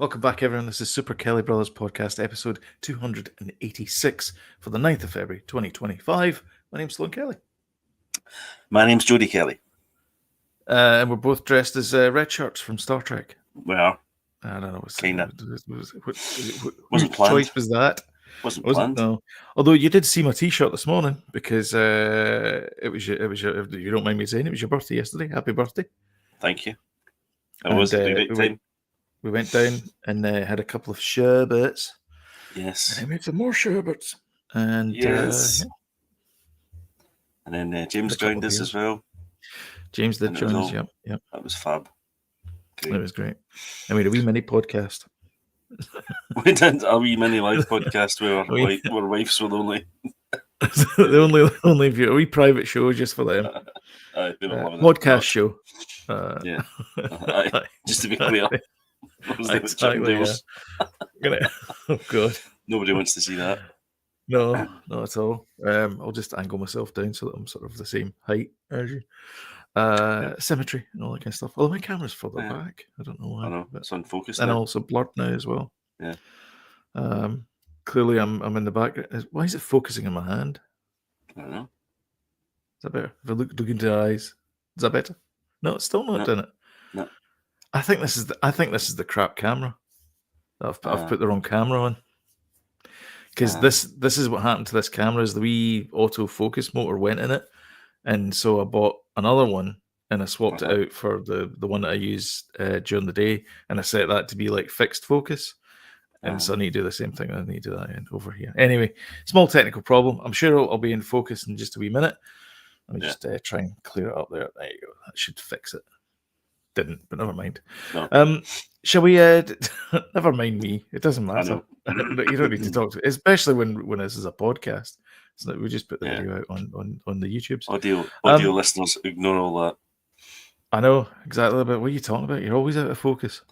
Welcome back, everyone. This is Super Kelly Brothers Podcast, episode 286 for the 9th of February, 2025. My name's Sloan Kelly. My name's Jody Kelly. And we're both dressed as red shirts from Star Trek. We are. I don't know. Kinda. Whose choice was that? Wasn't planned. No. Although you did see my T-shirt this morning because it was your, if you don't mind me saying, it was your birthday yesterday. Happy birthday. Thank you. It was a great time. We went down and had a couple of sherbets. Yes. And I made some more sherbets. And yes. And then James joined us as well. James did join us, yep. That was fab. Great. It was great. I made a wee mini podcast. We did a wee mini live podcast where our wives were only. the only view, a wee private show just for them. Podcast show. Yeah. Just to be clear. Exactly, yeah. Oh God. Nobody wants to see that. No, not at all. I'll just angle myself down so that I'm sort of the same height as you. Symmetry and all that kind of stuff. Although my camera's further back. I don't know why. I know. It's unfocused. And also blurred now as well. Yeah. Clearly I'm in the background. Why is it focusing in my hand? I don't know. Is that better? If I look into the eyes, is that better? No, it's still not doing it. No. I think this is the crap camera. I've put the wrong camera on. Because this is what happened to this camera is the wee autofocus motor went in it. And so I bought another one and I swapped it out for the one that I use during the day, and I set that to be like fixed focus. And so I need to do the same thing. I need to do that over here. Anyway, small technical problem. I'm sure I'll be in focus in just a wee minute. Let me just try and clear it up there. There you go. That should fix it. Didn't, but never mind. No. Shall we? Never mind me. It doesn't matter. You don't need to talk to, especially when this is a podcast. So we just put the video out on the YouTubes. Audio listeners, ignore all that. I know exactly. But what are you talking about? You're always out of focus.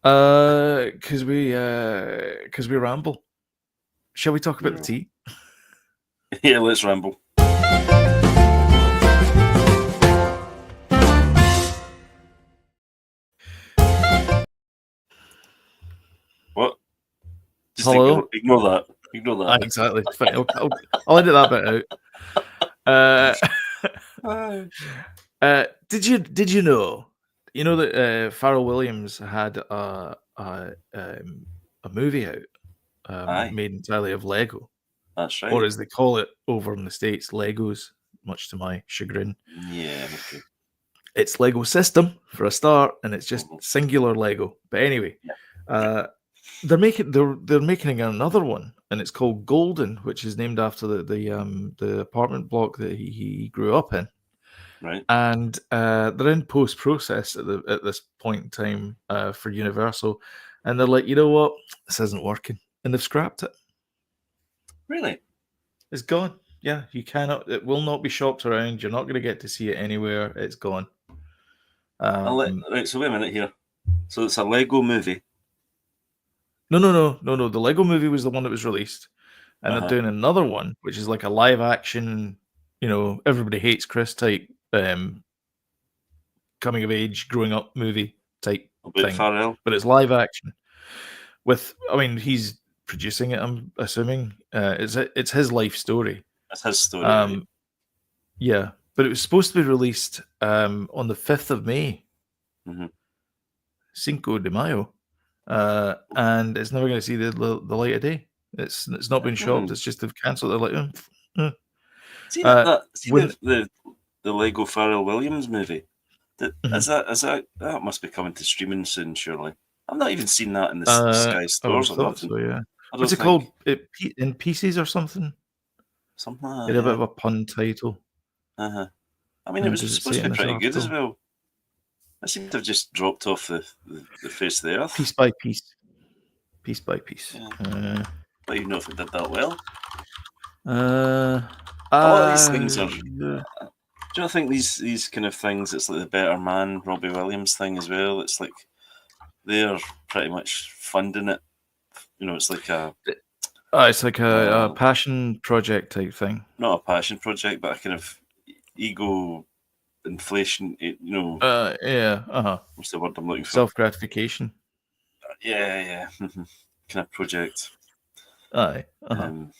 Because we ramble. Shall we talk about the tea? Yeah, let's ramble. What? Just hello? Ignore that. Ignore that. Exactly. I'll edit that bit out. Did you know? You know that Pharrell Williams had a movie out made entirely of Lego. That's right. Or as they call it over in the States, Legos, much to my chagrin. Yeah. Okay. It's Lego System for a start, and it's just singular Lego. But anyway, they're making another one, and it's called Golden, which is named after the apartment block that he grew up in. Right. And they're in post-process at this point in time for Universal, and they're like, you know what, this isn't working, and they've scrapped it. Really? It's gone. Yeah, you cannot. It will not be shopped around. You're not going to get to see it anywhere. It's gone. Right. So wait a minute here. So it's a Lego movie. No. The Lego movie was the one that was released, and they're doing another one, which is like a live action. You know, everybody hates Chris type. Coming of age, growing up movie type thing, Pharrell. But it's live action. He's producing it. I'm assuming it's his life story. That's his story. Yeah, but it was supposed to be released on the 5th of May, Cinco de Mayo, and it's never going to see the light of day. It's not been shopped. It's just they've cancelled it. Like, See the Lego Pharrell Williams movie? That must be coming to streaming soon, surely. I've not even seen that in the Sky stores. So, yeah. What's it called? In Pieces or something? Something like that. It's a bit of a pun title. I mean, it was supposed to be pretty good as well. I seem to have just dropped off the face of the earth. Piece by piece. Piece by piece. Yeah. I don't even know if it did that well. A lot of these things are... Do you think these kind of things, it's like the Better Man, Robbie Williams thing as well? It's like they're pretty much funding it. You know, it's like a... it's like a passion project type thing. Not a passion project, but a kind of ego inflation, you know. Yeah. What's the word I'm looking for? Self-gratification. Yeah. Kind of project. Aye. You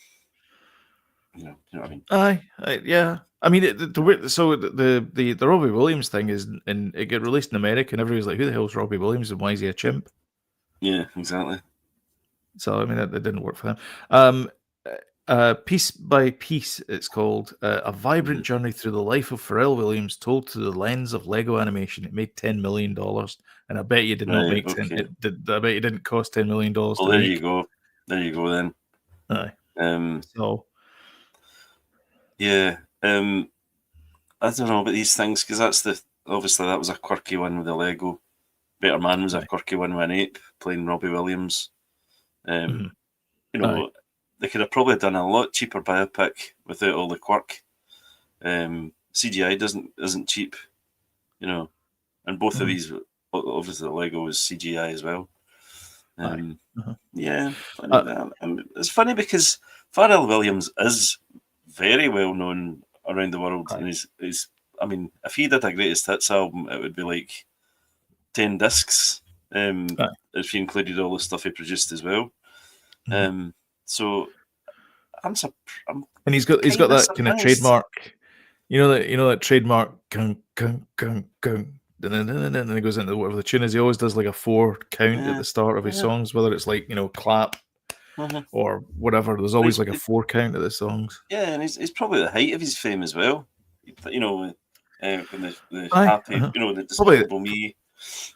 know what I mean? Aye. Yeah. I mean, the Robbie Williams thing is, and it got released in America, and everybody's like, "Who the hell's Robbie Williams, and why is he a chimp?" Yeah, exactly. So I mean, that didn't work for them. Piece by Piece, it's called, a vibrant journey through the life of Pharrell Williams, told through the lens of Lego animation. It made $10 million, and I bet you did not make okay. I bet you didn't cost $10 million. Well, there you go. There you go then. Aye. So. Yeah. I don't know about these things because obviously that was a quirky one with the Lego. Better Man was a quirky one with an ape playing Robbie Williams. You know, they could have probably done a lot cheaper biopic without all the quirk. CGI isn't cheap, you know, and both of these, obviously, the Lego is CGI as well. Yeah, it's funny because Pharrell Williams is very well known around the world, and he's. I mean, if he did a greatest hits album, it would be like 10 discs. If you included all the stuff he produced as well. So and he's got that kind of trademark, you know that trademark gung, gung, gung, gung, and then he goes into whatever the tune is. He always does like a 4 count at the start of his songs, whether it's like, clap or whatever. There's always like a 4 count at the songs. Yeah, and he's probably the height of his fame as well. You know, when the happy, the Despicable Me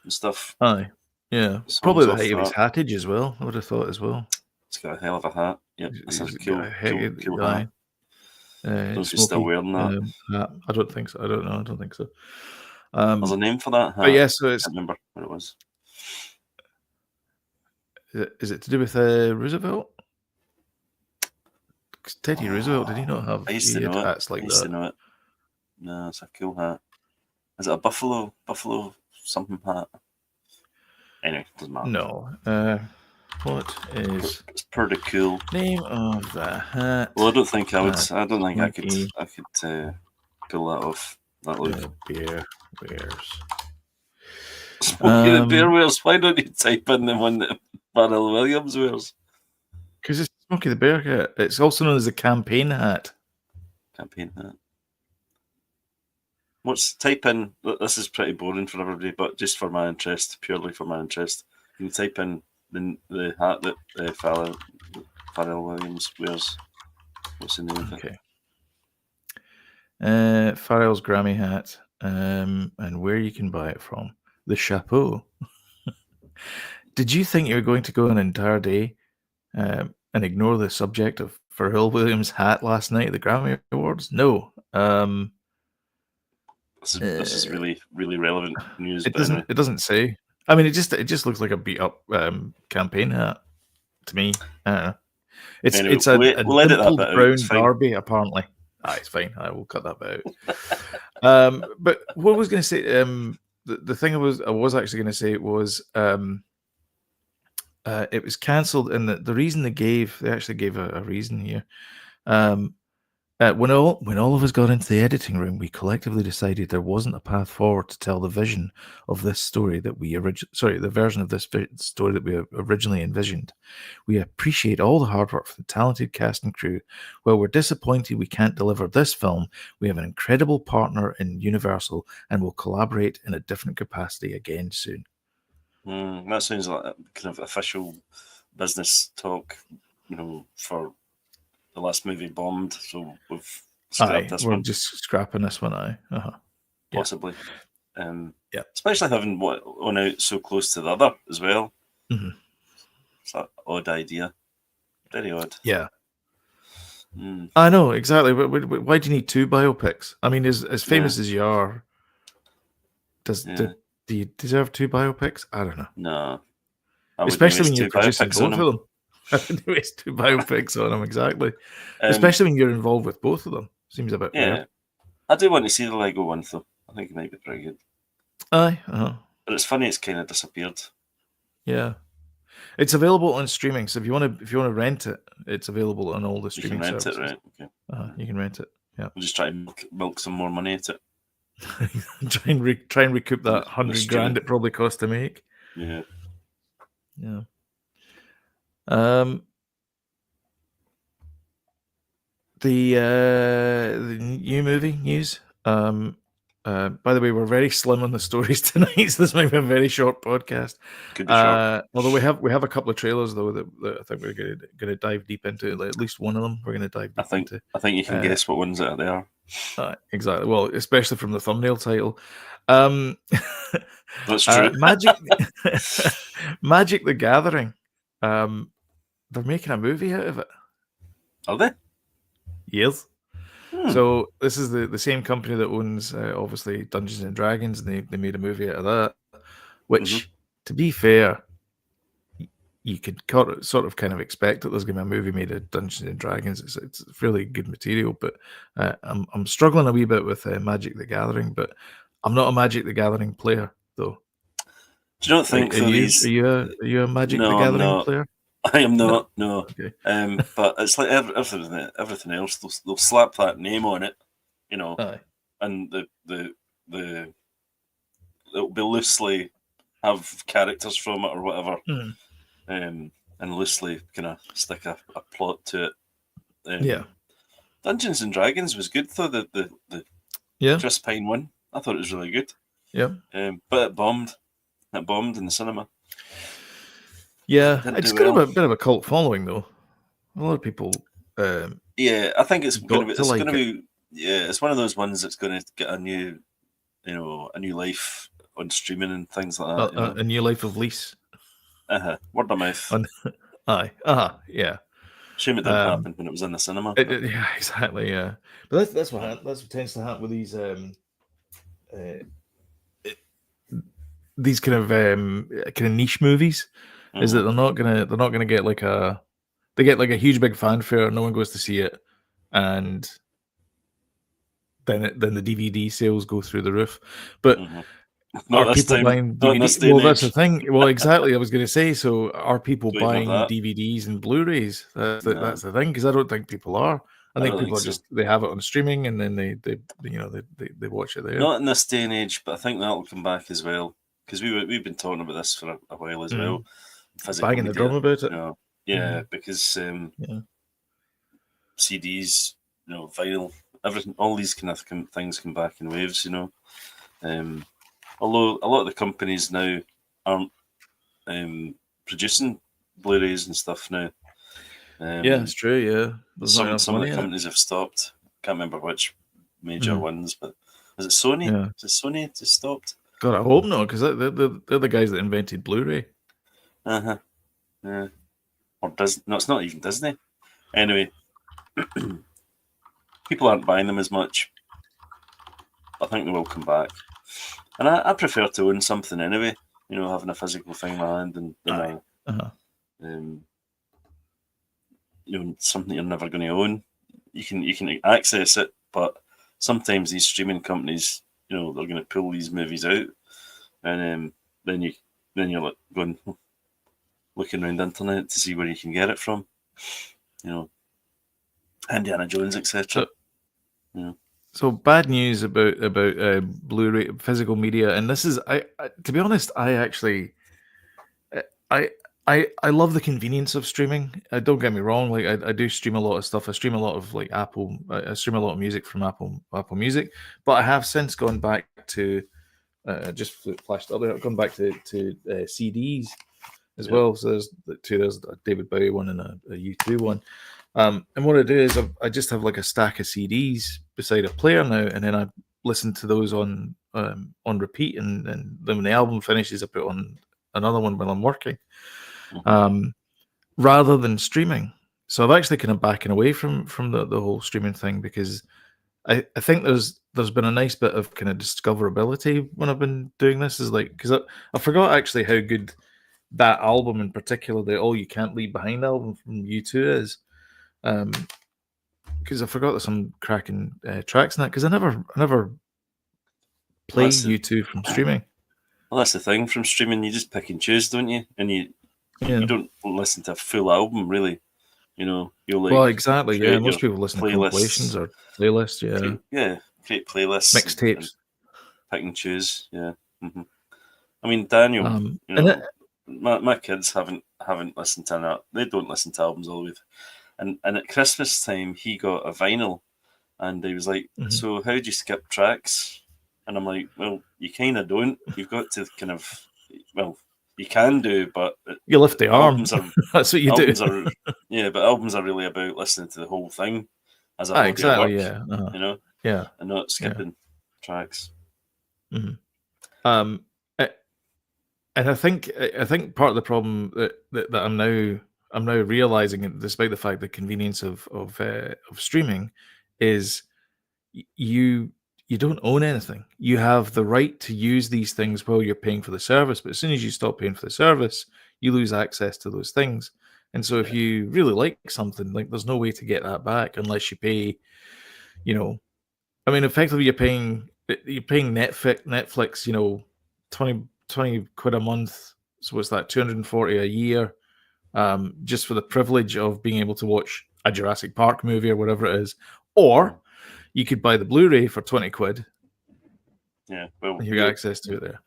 and stuff. Aye, yeah, probably the height of his hattage as well. I would have thought as well. He's got a hell of a hat. Yep, that's a cool hat. Don't know if he's still wearing that. Hat. I don't think so. I don't know. I don't think so. There's a name for that hat. But yeah, so it's. I can't remember what it was. Is it to do with Roosevelt? Teddy Roosevelt, did he not have hats like that? I used to know it. No, it's a cool hat. Is it a buffalo something hat? Anyway, doesn't matter. No. What is it's pretty cool. Name of the hat? Well, I don't think I would. I don't think I could pull that off. That look. Bear wears. Smokey the Bear wears. Why don't you type in the one that Pharrell Williams wears? Because it's Smokey the Bear hat. It's also known as the campaign hat. Campaign hat. Type in? This is pretty boring for everybody, but just for my interest, purely for my interest, can you type in the hat that Pharrell Williams wears? What's the name of it? Okay. Pharrell's Grammy hat, and where you can buy it from. The Chapeau. Did you think you were going to go an entire day and ignore the subject of Pharrell Williams' hat last night at the Grammy Awards? No. This is really, really relevant news. It doesn't say. I mean, it just looks like a beat up campaign hat to me. It's anyway, it's a we'll edit that bit brown Barbie apparently. It's fine. I will cut that bit out. But what I was going to say, the thing I was actually going to say was it was cancelled, and the reason they actually gave a reason here. When all of us got into the editing room, we collectively decided there wasn't a path forward to tell the vision of this story that the version of this story that we originally envisioned. We appreciate all the hard work from the talented cast and crew. While we're disappointed we can't deliver this film, we have an incredible partner in Universal and will collaborate in a different capacity again soon. That sounds like a kind of official business talk, for the last movie bombed, so we've scrapped this one. We're just scrapping this one, possibly. Especially having one out so close to the other as well. Mm-hmm. It's an odd idea. Very odd. Yeah. I know, exactly. But why do you need 2 biopics? I mean, as famous as you are, do you deserve 2 biopics? I don't know. No. Especially when you're producing both of them. I would waste 2 biopics on them, exactly. Especially when you're involved with both of them. Seems a bit weird. I do want to see the Lego one, though. I think it might be pretty good. But it's funny it's kind of disappeared. Yeah. It's available on streaming, so if you want to rent it, it's available on all the streaming services. You can rent it, right? Okay. You can rent it. Yeah. We'll just try and milk some more money at it. try and recoup that $100,000 it probably cost to make. Yeah. Yeah. The new movie news. By the way, we're very slim on the stories tonight, so this might be a very short podcast. Could be short. Although we have a couple of trailers though that I think we're going to dive deep into. Like, at least one of them we're going to dive deep into. I think you can guess what ones that are there. Exactly. Well, especially from the thumbnail title. That's true. Magic the Gathering. They're making a movie out of it. Are they? Yes. So this is the same company that owns obviously Dungeons and Dragons, and they made a movie out of that. Which, to be fair, you could sort of kind of expect that there's going to be a movie made of Dungeons and Dragons. It's fairly good material, but I'm struggling a wee bit with Magic the Gathering. But I'm not a Magic the Gathering player, though. Do you not think are you a Magic the Gathering player? I am not. No. Okay. But it's like everything else. They'll slap that name on it, you know, and it'll be loosely have characters from it or whatever, and loosely kind of stick a plot to it. Dungeons and Dragons was good though. The Chris Pine one, I thought it was really good. Yeah. But it bombed. It bombed in the cinema. Yeah, it's got a bit of a cult following though. A lot of people. Yeah, I think it's going to be. Yeah, it's one of those ones that's going to get a new life on streaming and things like that. A new life of lease. Word of mouth. Yeah. Shame it didn't happen when it was in the cinema. Yeah, exactly. Yeah, but that's what tends to happen with these kind of niche movies. Is that they're not gonna get like a huge big fanfare, no one goes to see it, and then the DVD sales go through the roof. But are people buying DVDs? Well, that's the thing. Well, exactly. I was going to say. So, are people buying DVDs and Blu-rays? That's the thing, because I don't think people are. I think people are just they have it on streaming and then they watch it there. Not in this day and age, but I think that'll come back as well, because we've been talking about this for a while as well. Banging the drum about it. Because CDs, vinyl, everything, all these kind of things come back in waves, Although a lot of the companies now aren't producing Blu-rays and stuff now. Yeah, it's true. Yeah, some of the companies have stopped. Can't remember which major ones, but is it Sony? Yeah. Is it Sony that stopped? God, I hope not, because they're the guys that invented Blu-ray. Yeah. Or Disney? No, it's not even Disney. Anyway, people aren't buying them as much. I think they will come back. And I prefer to own something anyway, having a physical thing in my hand and something you're never going to own. You can access it, but sometimes these streaming companies, they're going to pull these movies out, and then you're like going looking around the internet to see where you can get it from, Indiana Jones, etc. So bad news about Blu-ray physical media, and this is I to be honest, I actually I love the convenience of streaming. Don't get me wrong, like I do stream a lot of stuff. I stream a lot of like Apple. I stream a lot of music from Apple Music, but I have since gone back to just flashed up there. I've gone back to CDs as well. So there's a David Bowie one and a U2 one. And what I do is I just have like a stack of CDs beside a player now, and then I listen to those on repeat, and then when the album finishes, I put on another one while I'm working, rather than streaming. So I've actually kind of backing away from the whole streaming thing, because I think there's been a nice bit of kind of discoverability when I've been doing this. Is like, because I forgot actually how good that album in particular, the All You Can't Leave Behind album from U2 is. Because I forgot there's some cracking tracks in that, because I never play U2 from streaming. Well, that's the thing. From streaming, you just pick and choose, don't you? And you don't listen to a full album, really. You'll like. Well, exactly. Yeah, most people listen to compilations or playlists. Yeah. Create playlists, mixtapes, pick and choose. Yeah. I mean, Daniel. my kids haven't listened to that. They don't listen to albums all the way. And at Christmas time, he got a vinyl, and he was like, "So how do you skip tracks?" And I'm like, "Well, you kind of don't. You've got to kind of, well, you can do, but you lift the arm. Albums are That's what you albums do. but albums are really about listening to the whole thing as a body exactly. of work, Yeah. you know, Yeah. and not skipping tracks." And I think part of the problem that I'm now realizing, despite the fact the convenience of streaming, is you don't own anything. You have the right to use these things while you're paying for the service, but as soon as you stop paying for the service, you lose access to those things. And so if you really like something, like there's no way to get that back unless you pay, I mean, effectively you're paying Netflix, 20 quid a month. So what's that? 240 a year, just for the privilege of being able to watch a Jurassic Park movie or whatever it is. Or you could buy the Blu-ray for 20 quid. Yeah, well, and you get access to it there.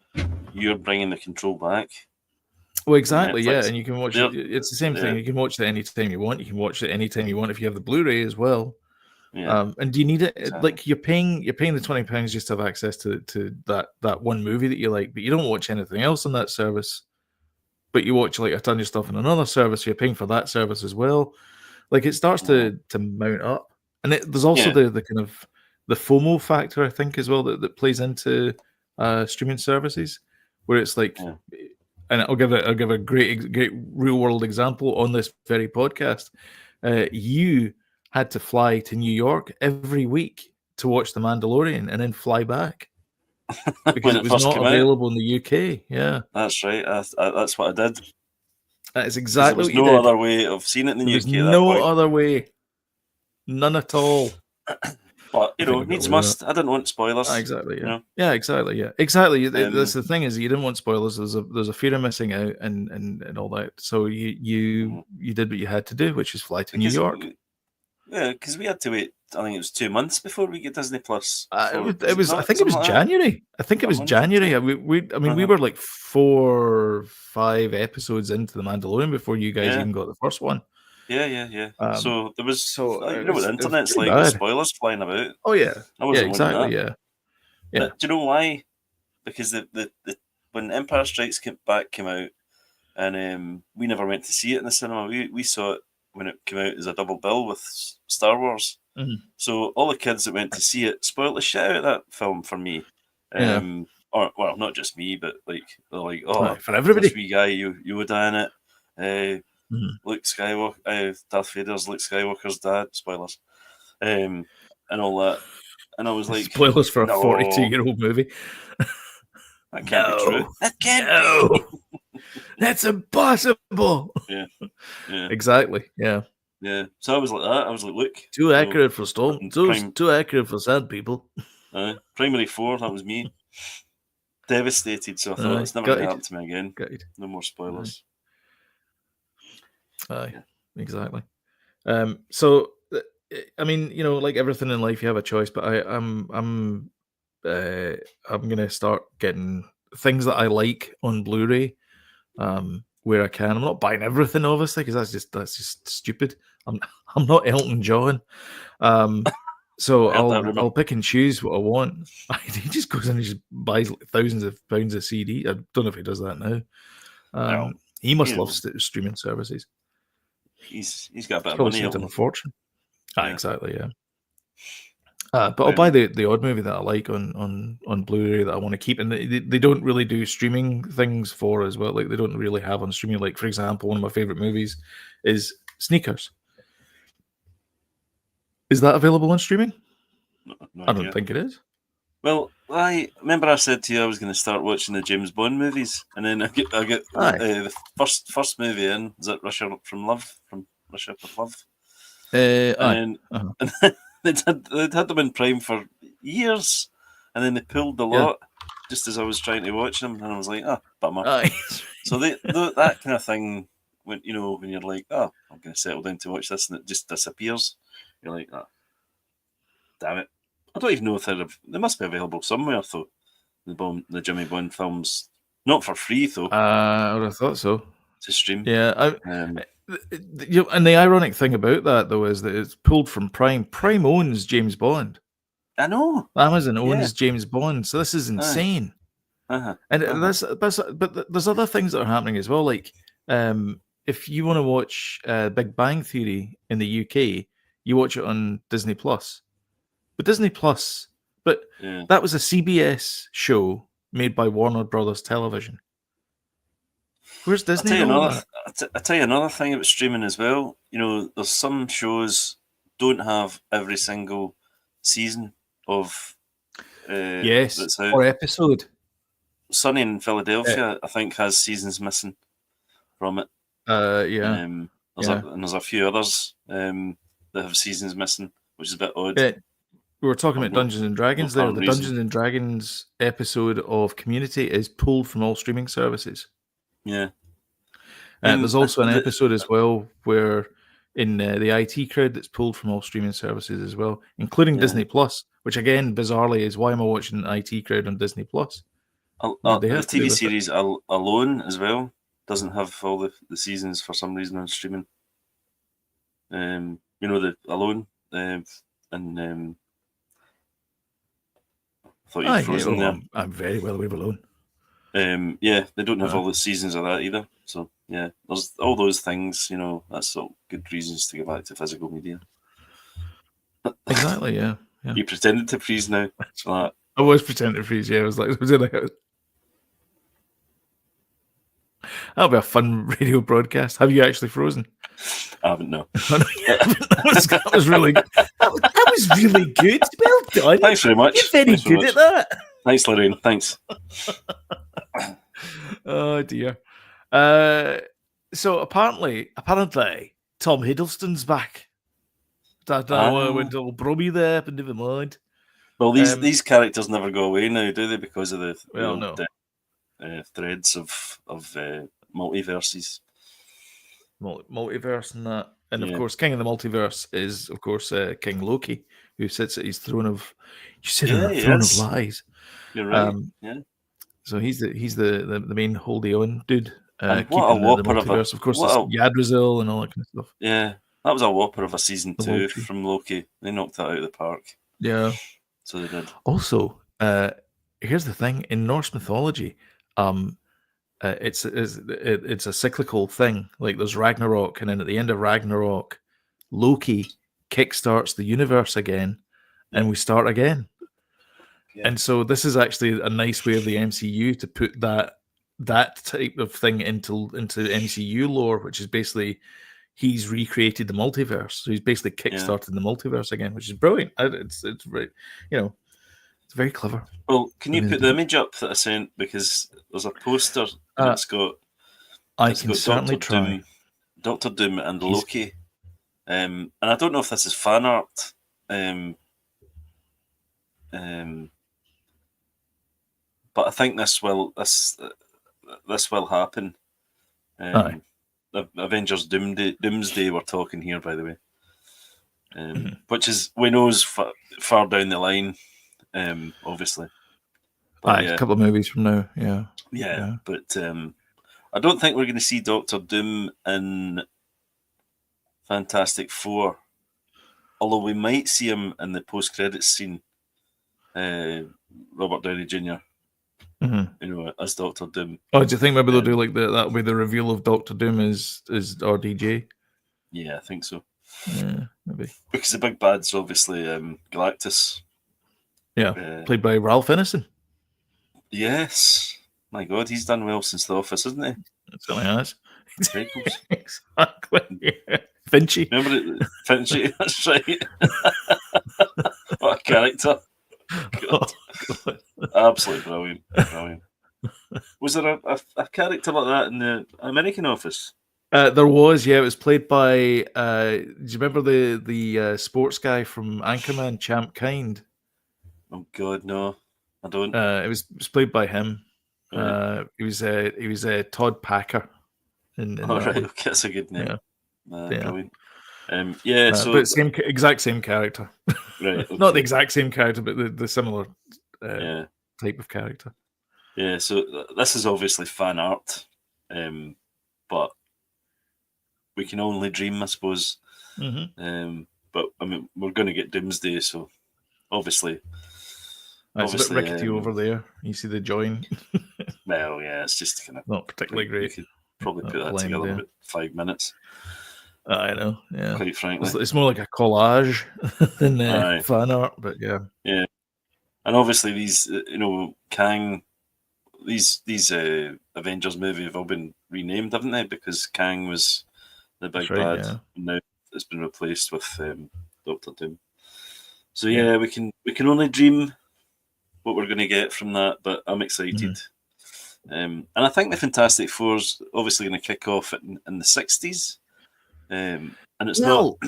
You're bringing the control back. Well, exactly, yeah, and you can watch it. It's the same thing. Yeah. You can watch it anytime you want. You can watch it anytime you want if you have the Blu-ray as well. Yeah. And do you need it? Exactly. Like you're paying the £20 just to have access to that one movie that you like, but you don't watch anything else on that service. But you watch like a ton of stuff on another service. So you're paying for that service as well. Like it starts to mount up, and there's also the kind of the FOMO factor, I think, as well that plays into streaming services, where it's like, and I'll give a great real world example on this very podcast. You had to fly to New York every week to watch The Mandalorian and then fly back because it was not available in the UK. Yeah, that's right. That's what I did. That is exactly what you did. There was no other way of seeing it in the UK. There's no other way. None at all. But needs must. I didn't want spoilers. Exactly. Yeah. Yeah. Exactly. Yeah. Exactly. That's the thing is you didn't want spoilers. There's a fear of missing out and all that. So you did what you had to do, which is fly to New York. Yeah, because we had to wait. I think it was 2 months before we get Disney Plus. It was. I think it was January. I think it was January. We were like 4 or 5 episodes into The Mandalorian before you guys even got the first one. Yeah. So there was. You know what the internet's like? With spoilers flying about. Oh yeah. I wasn't exactly. Yeah. But do you know why? Because the when Empire Strikes Back came out, and we never went to see it in the cinema. We saw it when it came out as a double bill with Star Wars. So all the kids that went to see it spoiled the shit out of that film for me. Or well, not just me, but like they're like, oh, for everybody. This wee guy, Yoda in it. Luke Skywalker, Darth Vader's Luke Skywalker's dad. Spoilers, and all that. And I was like, spoilers for a 42-year-old movie. That can't be true. That can't be. That's impossible. Yeah. Exactly. Yeah. Yeah. So I was like that. I was like, look, too accurate for Stone. Too accurate for sad people. Primary 4. That was me. Devastated. So I thought it's never going to happen to me again. No more spoilers. Exactly. So I mean, like everything in life, you have a choice. But I'm gonna start getting things that I like on Blu-ray, where I can. I'm not buying everything, obviously, because that's just stupid. I'm not Elton John. So I'll pick and choose what I want. He just goes in and just buys thousands of pounds of CD. I don't know if he does that now. He must love streaming services. He's got a bit of money. A fortune. Exactly. Yeah. But I'll buy the odd movie that I like on Blu-ray that I want to keep, and they don't really do streaming things for as well. Like they don't really have on streaming. Like for example, one of my favorite movies is Sneakers. Is that available on streaming? No I don't think it is. Well, I remember I said to you I was going to start watching the James Bond movies, and then I get the first movie in. Is it Russia with Love? And they'd had them in Prime for years, and then they pulled the lot just as I was trying to watch them, and I was like, bummer. So that kind of thing, when you're like, I'm going to settle down to watch this, and it just disappears. You're like, damn it. I don't even know if they must be available somewhere, though. The Jimmy Bond films, Not for free though. I would have thought so. To stream. Yeah. And the ironic thing about that though is that it's pulled from Prime. Prime owns James Bond. I know. Amazon owns James Bond, so this is insane. Uh-huh. And but there's other things that are happening as well. Like, if you want to watch Big Bang Theory in the UK, you watch it on Disney Plus. But Disney Plus, that was a CBS show made by Warner Brothers Television. Where's Disney? I'll tell you another thing about streaming as well. You know, there's some shows don't have every single season of or episode. Sunny in Philadelphia, I think, has seasons missing from it. And there's a few others that have seasons missing, which is a bit odd. We were talking about Dungeons and Dragons there. The Dungeons and Dragons episode of Community is pulled from all streaming services. Yeah. There's also an episode as well where in the IT crowd that's pulled from all streaming services as well, including Disney Plus, which again, bizarrely, is why am I watching IT crowd on Disney Plus? The TV series Alone as well doesn't have all the seasons for some reason on streaming. You know, the Alone and I thought you'd frozen there. I'm very well away Alone. They don't have all the seasons of that either. So yeah, there's all those things. You know, that's all good reasons to go back to physical media. Exactly. Yeah. You pretended to freeze now. I was pretending to freeze. Yeah, I was like, that'll be a fun radio broadcast. Have you actually frozen? I haven't. No. That was really good. That was really good. Well done. Thanks very much. You're very good at that. Thanks, Lorraine. Thanks. Oh dear. So apparently, Tom Hiddleston's back. I don't know why I went all brummy there, but never mind. Well, these characters never go away now, do they? Because of the threads of multiverses. Multiverse and that. And of course, King of the Multiverse is, of course, King Loki, who sits at his throne of... You sit on a throne of lies. You're right, So he's the main holdy-on dude. And what a whopper of Of course, Yggdrasil and all that kind of stuff. Yeah, that was a whopper of a season 2 from Loki. They knocked that out of the park. Yeah. So they did. Also, here's the thing. In Norse mythology, it's a cyclical thing. Like there's Ragnarok, and then at the end of Ragnarok, Loki kickstarts the universe again, and we start again. Yeah. And so this is actually a nice way of the MCU to put that type of thing into MCU lore, which is basically he's recreated the multiverse. So he's basically kickstarted the multiverse again, which is brilliant. It's very, it's very clever. Well, can you put the image up that I sent, because there's a poster and it's got certainly try. Doctor Doom and Loki, and I don't know if this is fan art. But I think this will happen. The Avengers Doomsday we're talking here, by the way, which is we know is far down the line, obviously. But, a couple of movies from now, But I don't think we're going to see Doctor Doom in Fantastic Four, although we might see him in the post-credits scene. Robert Downey Jr. As Doctor Doom. Oh, do you think maybe they'll do like that'll be the reveal of Doctor Doom as RDJ? Yeah, I think so. Yeah, maybe. Because the big bad's obviously Galactus. Yeah, played by Ralph Ineson. Yes. My God, he's done well since The Office, hasn't he? It certainly has. Exactly. Yeah. Finchy. Remember it? Finchy, that's right. What a character. God. Absolutely brilliant. Was there a character like that in the American Office? There was, yeah. It was played by. Do you remember the sports guy from Anchorman, Champ Kind? Oh God, no, I don't. It was played by him. Right. He was Todd Packer. Right, okay, that's a good name. Yeah. Brilliant. But exact same character. Right. Okay. Not the exact same character, but the similar type of character. Yeah, so this is obviously fan art, but we can only dream, I suppose. But I mean, we're going to get Doomsday, so obviously, It's a bit rickety over there. You see the join. Well, yeah, it's just kind of not particularly great. We could probably put that together in about 5 minutes. I know, yeah. Quite frankly, it's more like a collage than fan art, but yeah. Yeah, and obviously these, Kang, these Avengers movies have all been renamed, haven't they? Because Kang was the big bad. Yeah. Now it's been replaced with Doctor Doom. So yeah, we can only dream what we're going to get from that, but I'm excited. And I think the Fantastic Four's obviously going to kick off in the 60s, and it's not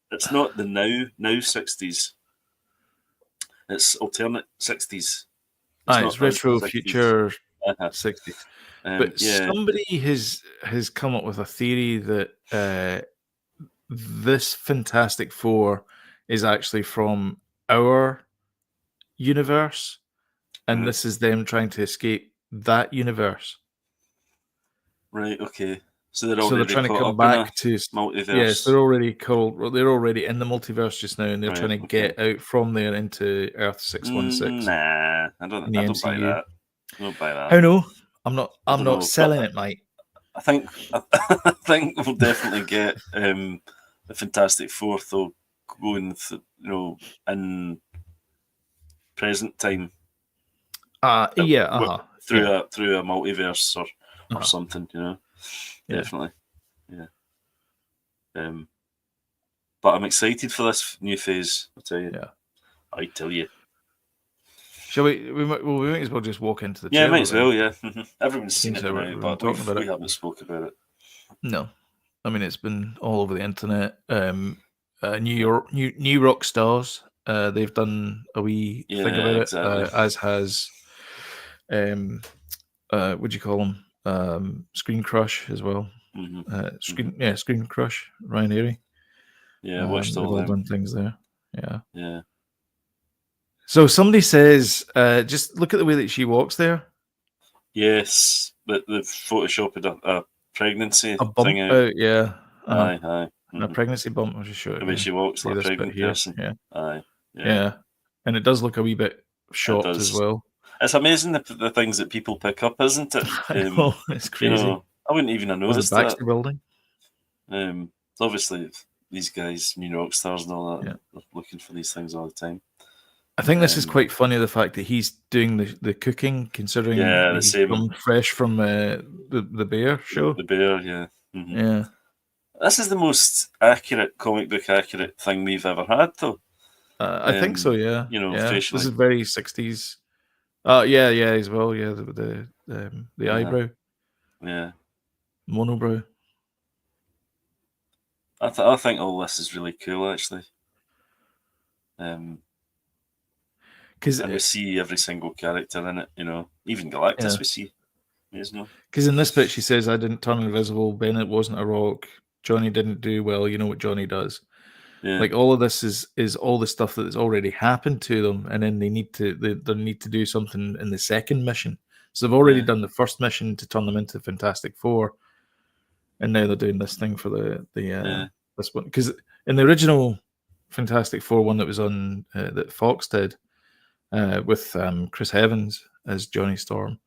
the now 60s. It's alternate 60s. It's retro 60s. Future 60s. But somebody has come up with a theory that this Fantastic Four is actually from our universe, and this is them trying to escape that universe. Right. Okay. So they're trying to come back to multiverse. Yes, they're already in the multiverse just now, and they're trying to get out from there into Earth 616. Nah, I don't buy that. I don't buy that. How no? I'm not selling it, mate. I think we'll definitely get the Fantastic Four though going in present time. Through a multiverse or something, Definitely. Yeah. But I'm excited for this new phase, I'll tell you. Yeah. I tell you. Shall we might as well just walk into the trailer. Yeah, might as well, yeah. Everyone's seen it now, but we haven't spoke about it. No. I mean, it's been all over the internet. New rock stars. They've done a wee thing about it, as has what do you call them? Screen Crush as well. Screen Crush, Ryan Airy. Yeah, watched all them. Done things there. Yeah. Yeah. So somebody says, just look at the way that she walks there. Yes, but the photoshopped a pregnancy a bump thing out. Yeah. Aye. A pregnancy bump, I should show it. The way she walks like a pregnant person. Yeah. Aye. Yeah. And it does look a wee bit shocked as well. It's amazing the things that people pick up, isn't it? I know, it's crazy. I wouldn't even have noticed that. Baxter Building. Obviously, these guys, new rock stars and all that, are looking for these things all the time. I think this is quite funny, the fact that he's doing the cooking, considering he's fresh from the Bear show. The Bear, yeah. Mm-hmm. Yeah. This is the most accurate, comic book accurate thing we've ever had, though. I think so, yeah. Facially. This is very 60s. Yeah, as well, yeah, the eyebrow. Yeah. Monobrow. I think all this is really cool, actually. Because we see every single character in it, even Galactus we see. Because in this bit she says, I didn't turn invisible, Bennett wasn't a rock, Johnny didn't do well, you know what Johnny does. Yeah. Like all of this is all the stuff that has already happened to them, and then they need to do something in the second mission. So they've already done the first mission to turn them into Fantastic Four, and now they're doing this thing for the this one. Because in the original Fantastic Four one that was on that Fox did with Chris Evans as Johnny Storm,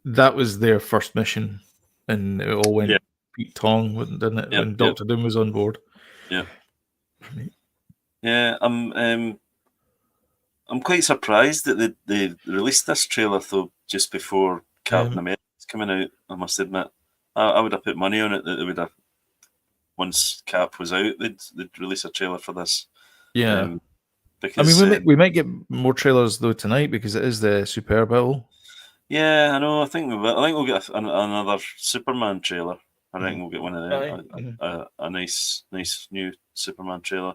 that was their first mission, and it all went Pete Tong, didn't it? When Dr. Doom was on board. Yeah. Yeah, I'm quite surprised that they released this trailer though just before Captain America's coming out. I must admit, I would have put money on it that they would have, once Cap was out, they'd release a trailer for this. Yeah, because I mean we might get more trailers though tonight because it is the Super Bowl. Yeah, I know. I think we'll get another Superman trailer. I reckon we'll get one of them. A nice new Superman trailer.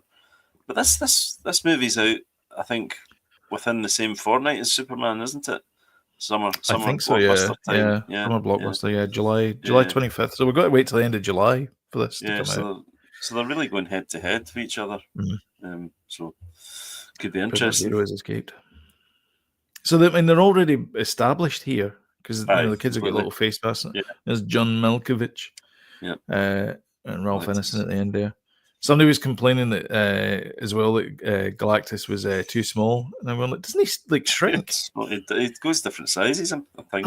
But this movie's out, I think, within the same fortnight as Superman, isn't it? Summer I think so, blockbuster time. Yeah. Summer blockbuster, July 25th. So we've got to wait till the end of July for this to come out. So they're really going head to head with each other. So could be interesting. Hero has escaped. So they're already established here because the kids have got completely. little face masks. Yeah. There's John Malkovich, Yeah. and Ralph Galactus. Ineson at the end there. Somebody was complaining that as well that Galactus was too small, and I'm going like, doesn't he like shrink? It goes different sizes, I think.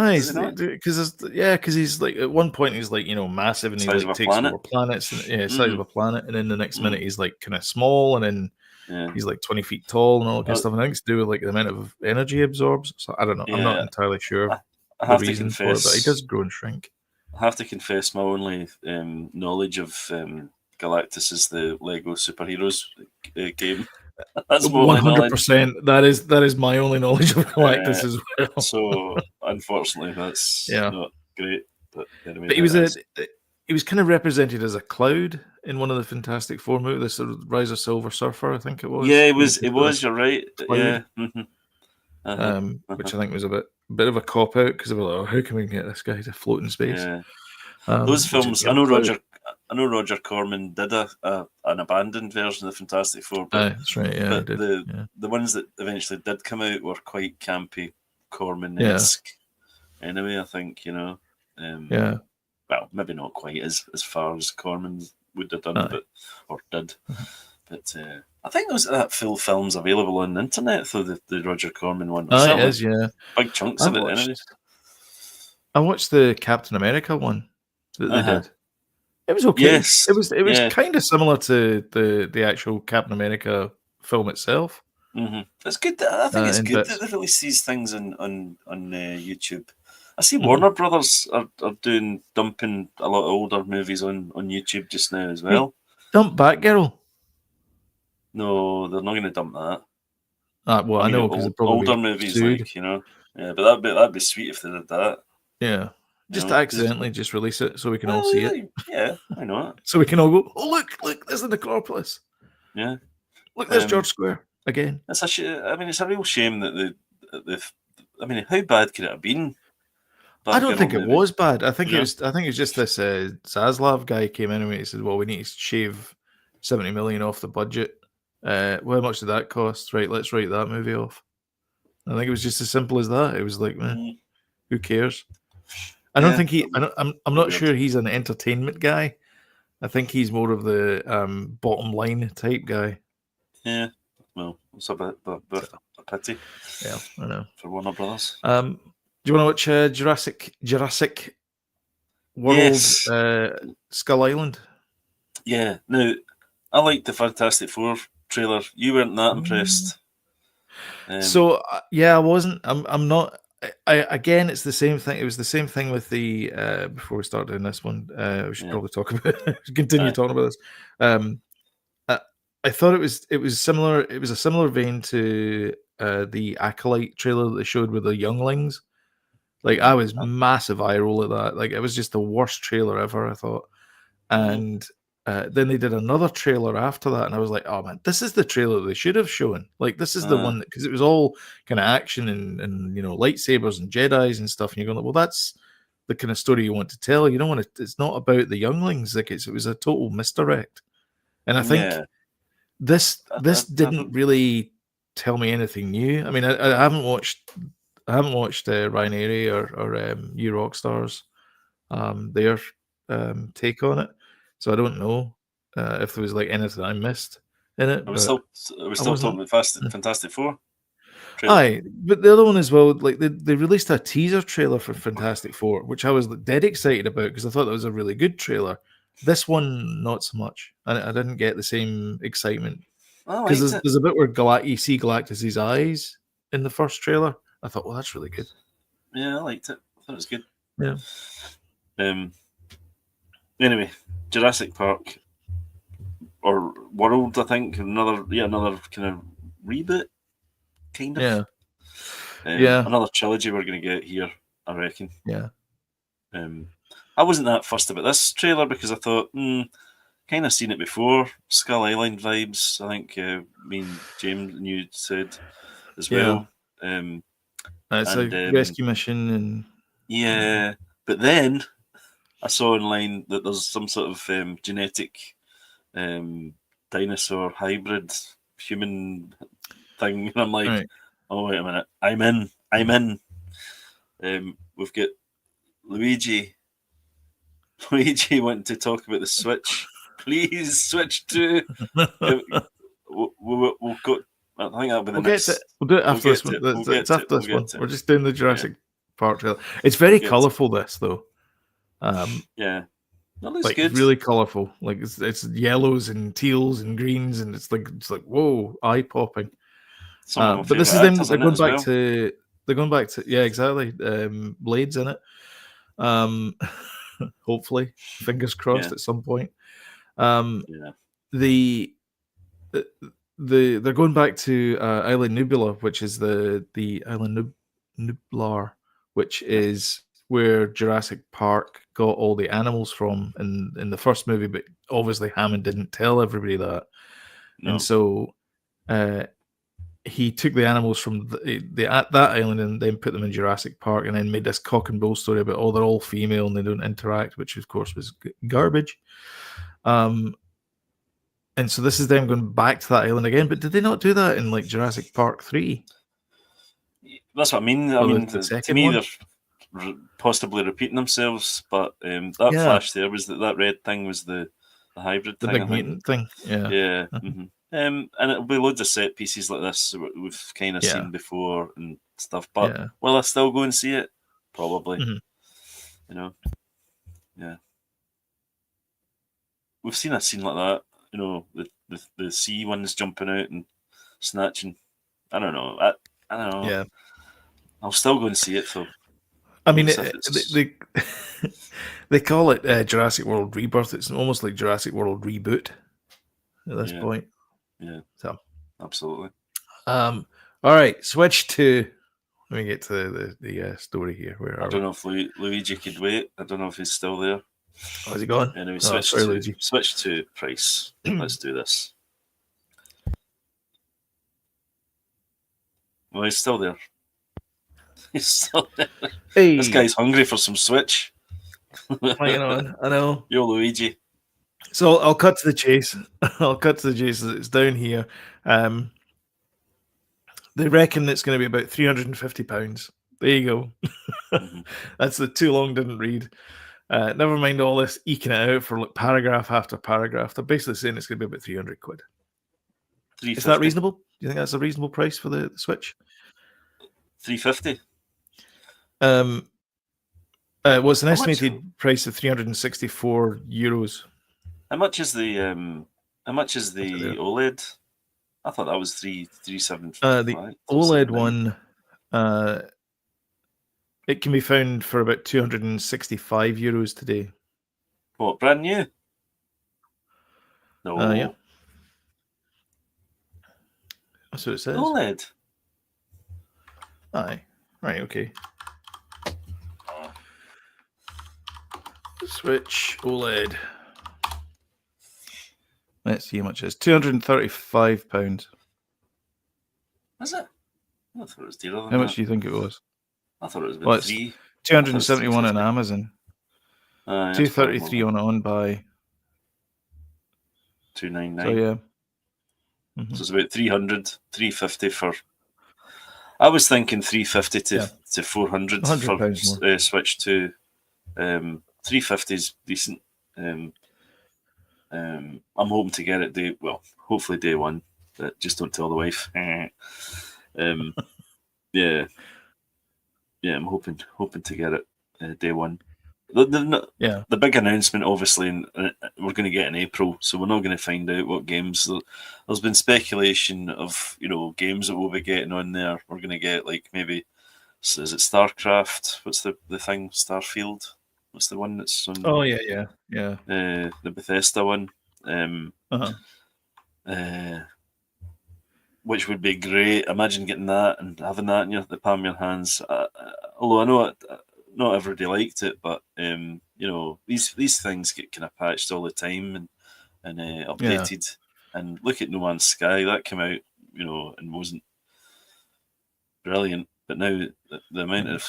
Because he's like at one point he's like massive and he Size like of a takes planet. over planets, and size of a planet, and then the next minute he's like kind of small, and then he's like 20 feet tall and all that kind of stuff. And I think it's to do with like the amount of energy he absorbs. So I don't know. I'm not entirely sure I the have to reason confess, for it, but he does grow and shrink. I have to confess, my only knowledge of Galactus is the Lego Superheroes game. That's my only knowledge. 100%. That is my only knowledge of Galactus as well. So unfortunately, that's not great. But anyway, but he was kind of represented as a cloud in one of the Fantastic Four movies, the sort of Rise of Silver Surfer, I think it was. Yeah, it was. You're right. Cloud, yeah. Which I think was a bit of a cop out because they were like, oh, how can we get this guy to float in space? Yeah. Those films, I know Roger Corman did an abandoned version of the Fantastic Four, but that's right. Yeah, but the ones that eventually did come out were quite campy, Corman-esque. Anyway, I think well, maybe not quite as far as Corman would have done, or did. But I think that full film's available on the internet, though the Roger Corman one. It is, yeah. Big chunks of it, anyway. I watched the Captain America one that they did. It was okay. Yes, it was kind of similar to the actual Captain America film itself. Mm-hmm. It's good. I think it's good that they release these things on YouTube. I see Warner Brothers are dumping a lot of older movies on YouTube just now as well. Dump Batgirl? No, they're not going to dump that. Well, I know because older movies, sued. like yeah, but that'd be sweet if they did that. Yeah, just accidentally just release it so we can all see it. Yeah, I know it. So we can all go, oh look, there's the Necropolis. Yeah, look, there's George Square again. It's a real shame that I mean, how bad could it have been? I don't think it was bad. I think it was just this Zaslav guy came in and he said, well, we need to shave 70 million off the budget. Well, how much did that cost? Right, let's write that movie off. I think it was just as simple as that. It was like, man, who cares? I don't think I'm not sure he's an entertainment guy. I think he's more of the bottom line type guy. Yeah, well, it's a bit a pity. Yeah, I know. For Warner Brothers. Do you want to watch Jurassic World Skull Island? Yeah. Now, I liked the Fantastic Four trailer. You weren't that impressed. So I wasn't. I'm not. Again, it's the same thing. It was the same thing with the before we start doing this one. We should probably talk about continue talking about this. I thought it was similar. It was a similar vein to the Acolyte trailer that they showed with the younglings. Like I was massive eye roll at that. Like it was just the worst trailer ever, I thought. And then they did another trailer after that, and I was like, "Oh man, this is the trailer they should have shown. Like this is the one because it was all kind of action and lightsabers and Jedi's and stuff." And you're going, "Well, that's the kind of story you want to tell. You don't want to. It's not about the younglings. Like it was a total misdirect." And I think this didn't really tell me anything new. I mean, I haven't watched Ryan Airy or You Rockstars their take on it. So I don't know if there was like anything I missed in it. Are we still talking about Fantastic Four? Aye, but the other one as well, like they released a teaser trailer for Fantastic Four, which I was dead excited about because I thought that was a really good trailer. This one, not so much. I didn't get the same excitement. Because there's a bit where you see Galactus' eyes in the first trailer. I thought, well, that's really good. Yeah, I liked it. I thought it was good. Yeah. Anyway, Jurassic Park or World, I think another kind of reboot, kind of. Yeah. Another trilogy we're going to get here, I reckon. Yeah. I wasn't that fussed about this trailer because I thought, kind of seen it before. Skull Island vibes. I think me and James and you said as well. It's a rescue mission, and but then I saw online that there's some sort of genetic dinosaur hybrid human thing, and I'm like, oh wait a minute, I'm in. I'm in. We've got Luigi. Luigi wanting to talk about the Switch. Please switch to. We'll go. I think that'll be the next. We'll do it after this one. It's after this one. We're just doing the Jurassic Park trailer. It's very colourful. This though. Yeah. That looks like good. Really colourful. Like it's yellows and teals and greens, and it's like whoa, eye popping. But this is them. They're going back to. They're going back to exactly. Blades in it. Hopefully, fingers crossed at some point. They're going back to Island Nubula, which is the Island Nublar, which is where Jurassic Park got all the animals from in the first movie, but obviously Hammond didn't tell everybody that, and so he took the animals from that island and then put them in Jurassic Park, and then made this cock and bull story about they're all female and they don't interact, which of course was garbage. And so this is them going back to that island again, but did they not do that in like Jurassic Park 3? That's what I mean. To me, they're possibly repeating themselves, but that flash there was that red thing was the hybrid thing. The big mutant thing. Yeah. Yeah. Mm-hmm. And it'll be loads of set pieces like this we've kind of seen before and stuff. But will I still go and see it? Probably. Mm-hmm. We've seen a scene like that. The sea ones jumping out and snatching. I don't know. I don't know. Yeah. I'll still go and see it though. I mean, they call it Jurassic World Rebirth. It's almost like Jurassic World Reboot at this point. Yeah. So absolutely. All right, switch to. Let me get to the story here. Where I don't know if Luigi could wait. I don't know if he's still there. Oh, is he gone? Anyway, switch to price. Let's do this. Well, he's still there. He's still there. Hey. This guy's hungry for some Switch. Hanging on. I know. Yo, Luigi. So I'll cut to the chase. It's down here. They reckon it's going to be about £350. There you go. Mm-hmm. That's the too long didn't read. Never mind all this eking it out for like paragraph after paragraph. They're basically saying it's going to be about £300. Is that reasonable? Do you think that's a reasonable price for the Switch? $350. It's an estimated price of €364. How much is the OLED? I thought that was $375. The OLED one, it can be found for about €265 today. What, brand new? No. Yeah. That's what it says. OLED. Aye. Right. Okay. Switch OLED. Let's see how much it is. £235. Is it? I thought it was dearer than How much do you think it was? I thought it was about $3. 271 on Amazon. 233 on buy. 299. So yeah. Mm-hmm. So it's about 300, 350 for. I was thinking 350 to 400 for Switch 2. 350 is decent. I'm hoping to get it hopefully day one. But just don't tell the wife. I'm hoping to get it day one. The big announcement, obviously, we're going to get in April, so we're not going to find out what games. There's been speculation of games that we'll be getting on there. We're going to get maybe, is it StarCraft? What's the thing? Starfield? What's the one that's on? Oh yeah. The Bethesda one. Which would be great. Imagine getting that and having that in the palm of your hands. Although I know not everybody liked it, but these things get kind of patched all the time and updated. Yeah. And look at No Man's Sky, that came out, and wasn't brilliant. But now the amount of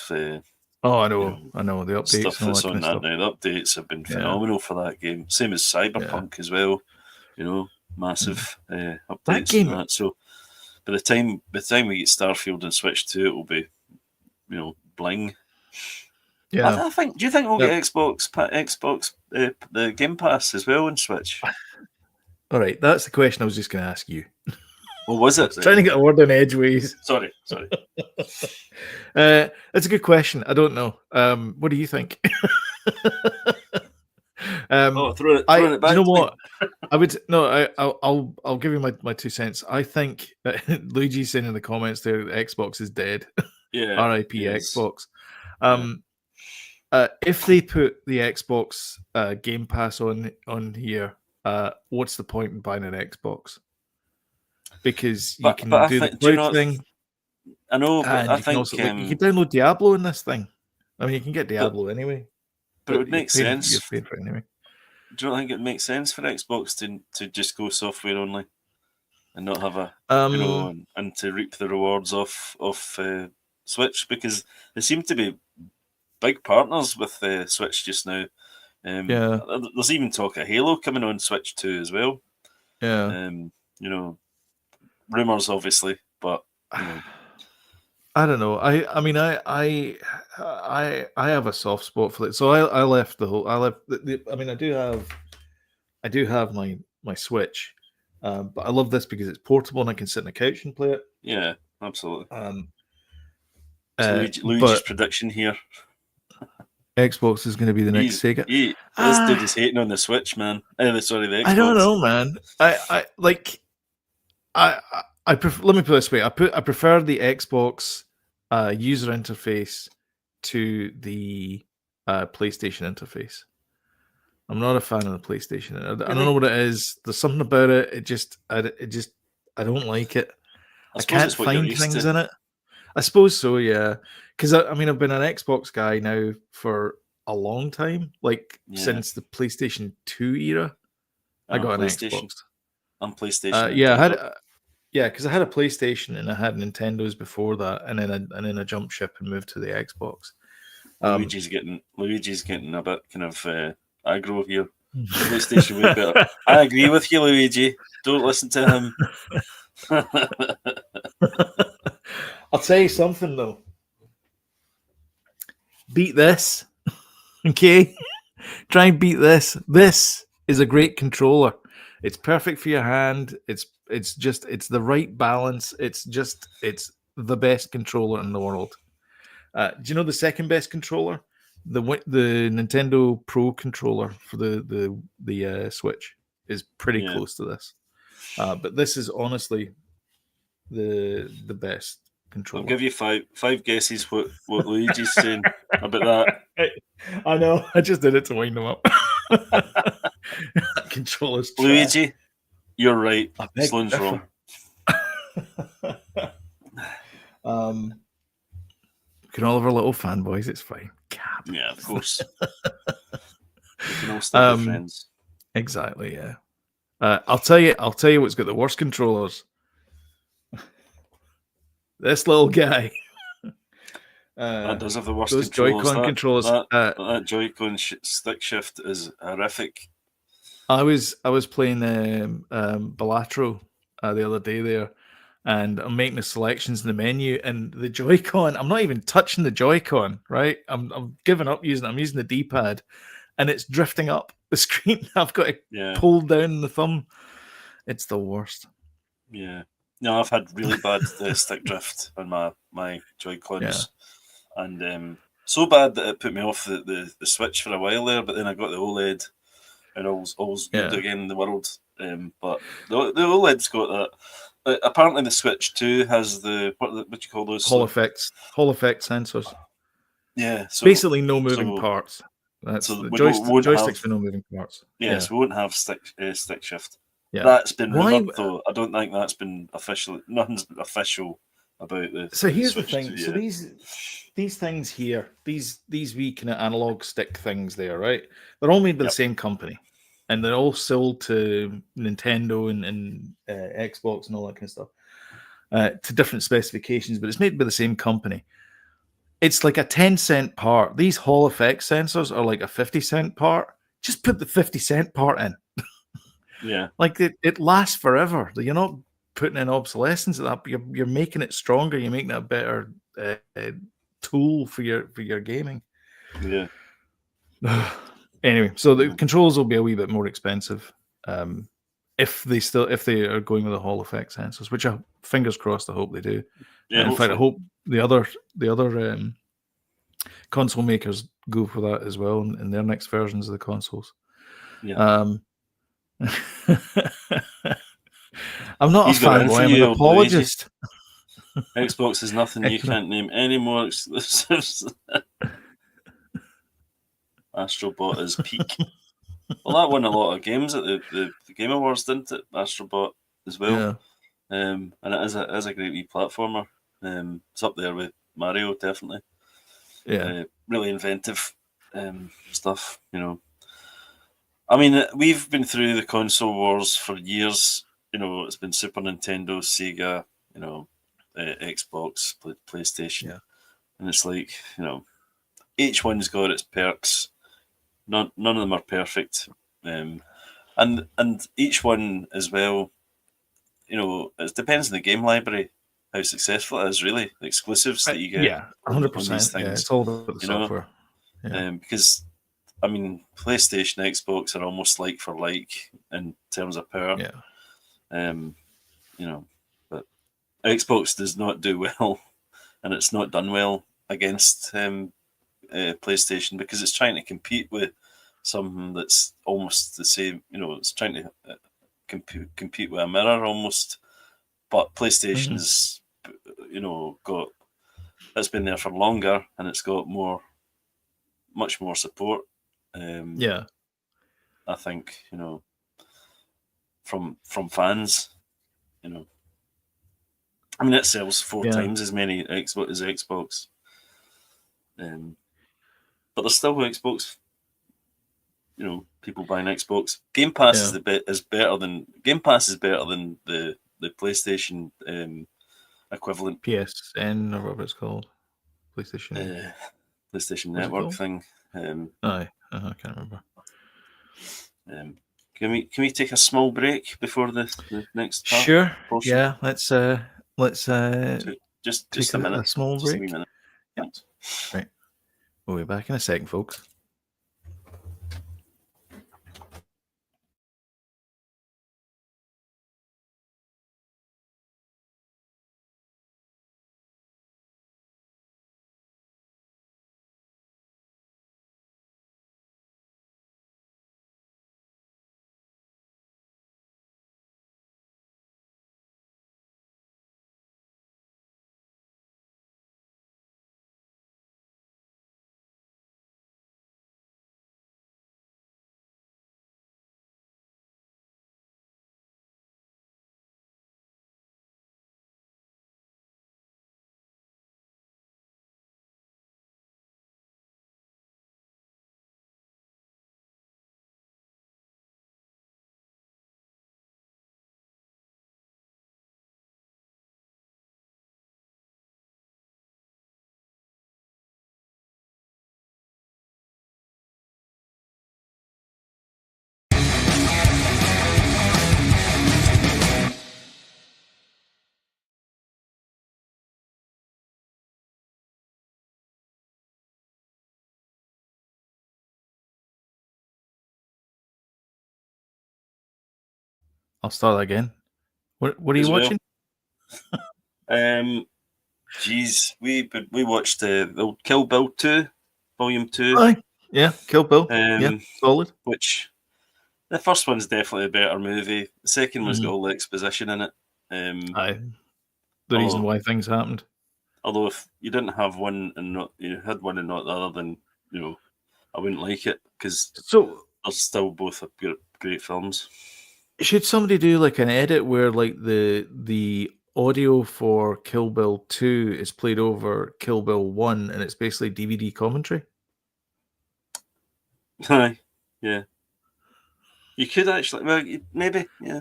I know the updates. Stuff that's on that now. The updates have been phenomenal for that game. Same as Cyberpunk as well. Massive updates. That game. And that. So by the time we get Starfield and Switch 2, it will be bling. Yeah. I think. Do you think we'll get Xbox the Game Pass as well on Switch? All right, that's the question I was just going to ask you. Well, was it? Trying to get a word in edgeways. Sorry. That's a good question. I don't know. What do you think? Throwing it back. Do you know what? I would I'll give you my 2 cents. I think Luigi's saying in the comments there that Xbox is dead. Yeah. R.I.P. Xbox. If they put the Xbox Game Pass on here, what's the point in buying an Xbox? Because you can do the cloud thing. I know, but I think also, you can download Diablo in this thing. I mean, you can get Diablo anyway. But it would make sense. You're paying for it anyway. Do you not think it makes sense for Xbox to just go software only and not have a and to reap the rewards off Switch, because they seem to be big partners with Switch just now. There's even talk of Halo coming on Switch 2 as well. Yeah. Rumors obviously, but I don't know. I mean, I have a soft spot for it. So I left the whole. I mean, I do have my Switch, but I love this because it's portable and I can sit on the couch and play it. Yeah, absolutely. Luigi's prediction here. Xbox is going to be the next Sega. This dude is hating on the Switch, man. The Xbox. I don't know, man. I let me put it this way. I prefer the Xbox user interface to the PlayStation interface. I'm not a fan of the PlayStation. I don't know what it is. There's something about it. I don't like it. I can't find things in it. I suppose so, yeah. Because I've been an Xbox guy now for a long time, since the PlayStation 2 era. I got an Xbox. On PlayStation. Because I had a PlayStation and I had Nintendos before that, and then I jumped ship and moved to the Xbox. Luigi's getting a bit kind of aggro here. PlayStation way better. I agree with you, Luigi. Don't listen to him. I'll tell you something though. Beat this, okay? Try and beat this. This is a great controller. It's perfect for your hand. It's the right balance. It's the best controller in the world. Do you know the second best controller? The Nintendo Pro controller for the Switch is pretty close to this. But this is honestly the best controller. I'll give you five guesses what Luigi's saying about that. I know. I just did it to wind them up. Controller's trash. Luigi, you're right. Sloane's wrong. Can all of our little fanboys, it's fine. Cap. Yeah, of course. We can all still be friends. Exactly, yeah. I'll tell you what's got the worst controllers. This little guy. That does have the worst those controllers. Joy-Con controllers. That Joy-Con stick shift is horrific. I was playing Balatro the other day there, and I'm making the selections in the menu, and the Joy-Con, I'm not even touching the Joy-Con, right? I'm giving up using it. I'm using the D-pad, and it's drifting up the screen. I've got to pull down the thumb. It's the worst. Yeah. No, I've had really bad stick drift on my Joy-Cons. Yeah. And so bad that it put me off the Switch for a while there, but then I got the OLED, and all's good again in the world. But the OLED's got that. Apparently the Switch 2 has what do you call those? Hall effect sensors. Yeah. So, basically no moving parts. That's the joysticks for no moving parts. Yes, we won't have stick shift. Yeah. That's been rumored, though. I don't think that's been official. Nothing's official about the. So here's the Switch thing. 2, so these things here, these wee kind of analog stick things there, right? They're all made by the same company, and they're all sold to Nintendo and Xbox and all that kind of stuff, to different specifications. But it's made by the same company. It's like a 10-cent part. These Hall effect sensors are like a 50-cent part. Just put the 50-cent part in. Yeah, like it lasts forever. You're not putting in obsolescence at that. You're making it stronger. You're making it a better tool for your gaming. Yeah. Anyway, so the controls will be a wee bit more expensive. If they are going with the Hall effect sensors, which I fingers crossed, I hope they do. Yeah, in fact, I hope the other console makers go for that as well in their next versions of the consoles. Yeah. I'm not He's a got it in fanboy. for I'm you, an apologist. Xbox is nothing. You can't name any more exclusives. Astrobot is peak. Well, that won a lot of games at the Game Awards, didn't it? Astrobot as well. Yeah. And it is a great wee platformer. It's up there with Mario, definitely. Yeah. Really inventive stuff, you know. I mean, we've been through the console wars for years. You know, it's been Super Nintendo, Sega, you know, Xbox, PlayStation. Yeah. And it's like, you know, each one's got its perks. None of them are perfect. And each one as well, you know, it depends on the game library, how successful it is, really. The exclusives that you get. Yeah, 100%. On these things, yeah, it's all about the software. Because, I mean, PlayStation, Xbox are almost like for like in terms of power. Yeah. You know, but Xbox does not do well, and it's not done well against PlayStation because it's trying to compete with something that's almost the same. You know, it's trying to compete with a mirror almost. But PlayStation's, you know, it's been there for longer, and it's got much more support. Yeah, I think, you know, from fans, you know. I mean, it sells 4 times as many Xbox as Xbox. But there's still Xbox, you know, people buying Xbox. Game Pass is better than the PlayStation equivalent. PSN or whatever it's called. PlayStation Network thing. I can't remember. Can we take a small break before the next part? Sure. Portion? Yeah. Let's just take a minute. A small break. A wee minute. Yep. Right. We'll be back in a second, folks. I'll start again. What are you watching? Geez, we watched the old Kill Bill 2, Volume 2. Aye. Yeah, Kill Bill. Solid. Which the first one's definitely a better movie. The second one's got all the exposition in it. Aye. The reason why things happened. Although if you didn't have one and not you had one and not the other, then you know I wouldn't like it because they're still both great films. Should somebody do like an edit where like the audio for Kill Bill 2 is played over Kill Bill 1 and it's basically DVD commentary? Aye, yeah. You could actually, well, maybe, yeah,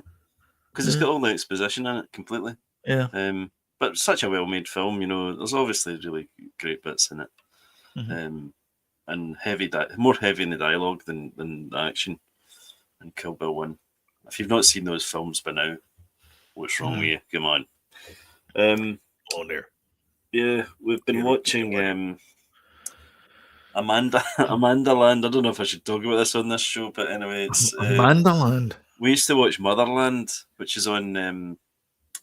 because it's got all the exposition in it completely. Yeah. But it's such a well-made film, you know. There's obviously really great bits in it, and more heavy in the dialogue than the action in Kill Bill 1. If you've not seen those films by now, what's wrong with you? Come on. On there. Yeah, we've been Yeah, watching Amanda Land. I don't know if I should talk about this on this show, but anyway, it's Amandaland. we used to watch Motherland, which is on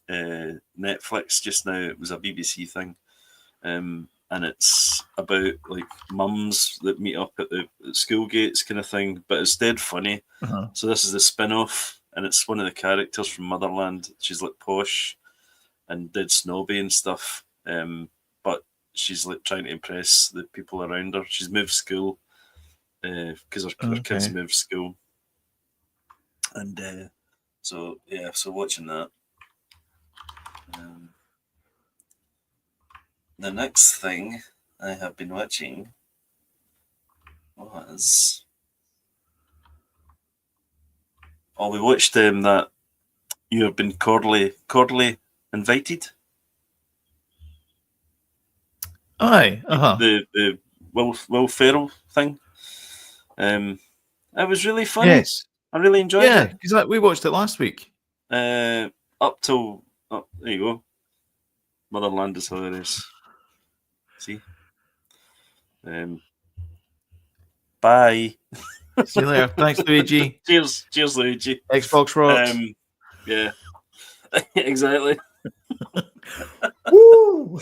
Netflix just now. It was a BBC thing, and it's about like mums that meet up at the school gates kind of thing, but it's dead funny. Uh-huh. So this is the spin-off, and it's one of the characters from Motherland. She's like posh and dead snobby and stuff, but she's like trying to impress the people around her. She's moved school because her kids moved school, and so watching that. The next thing I have been watching was we watched that You Have Been cordially invited. Aye, The Will Ferrell thing. It was really funny. Yes, I really enjoyed it. yeah, because we watched it last week. Up till there you go. Motherland is hilarious. See. Bye. See you later. Thanks, Luigi. Cheers, Luigi. Xbox rocks. Yeah, exactly. Woo!